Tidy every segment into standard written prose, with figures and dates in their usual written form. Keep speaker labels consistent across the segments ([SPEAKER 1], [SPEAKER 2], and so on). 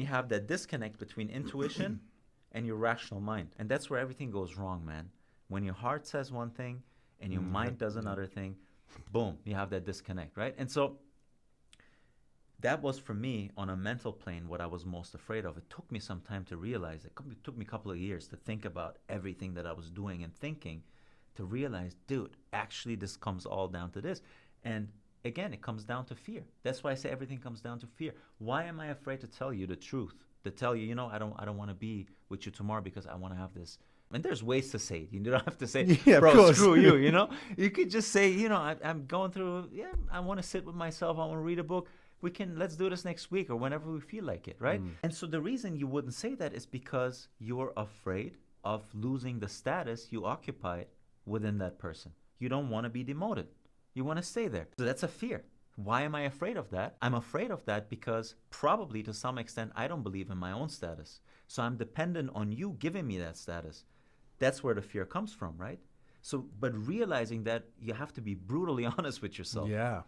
[SPEAKER 1] You have that disconnect between intuition and your rational mind. And that's where everything goes wrong, man. When your heart says one thing and your mind does another thing, boom, you have that disconnect, right? And so that was for me on a mental plane what I was most afraid of. It took me some time to realize it. It took me a couple of years to think about everything that I was doing and thinking to realize, dude, actually this comes all down to this. And again, it comes down to fear. That's why I say everything comes down to fear. Why am I afraid to tell you the truth? To tell you, I don't want to be with you tomorrow because I want to have this. And there's ways to say it. You don't have to say,
[SPEAKER 2] Yeah, of
[SPEAKER 1] bro,
[SPEAKER 2] course.
[SPEAKER 1] screw you, You could just say, I'm going through, I want to sit with myself. I want to read a book. Let's do this next week or whenever we feel like it, right? And so the reason you wouldn't say that is because you're afraid of losing the status you occupied within that person. You don't want to be demoted. You want to stay there. So that's a fear. Why am I afraid of that? I'm afraid of that because probably to some extent I don't believe in my own status. So I'm dependent on you giving me that status. That's where the fear comes from, right? So, but realizing that you have to be brutally honest with yourself.
[SPEAKER 2] Yeah.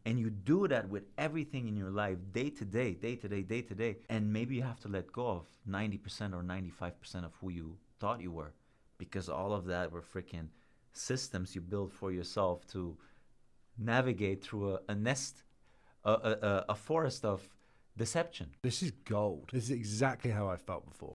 [SPEAKER 1] And you do that with everything in your life, day to day, day to day, day to day. And maybe you have to let go of 90% or 95% of who you thought you were. Because all of that were freaking systems you built for yourself to navigate through a forest of deception.
[SPEAKER 2] This is gold. This is exactly how I felt before.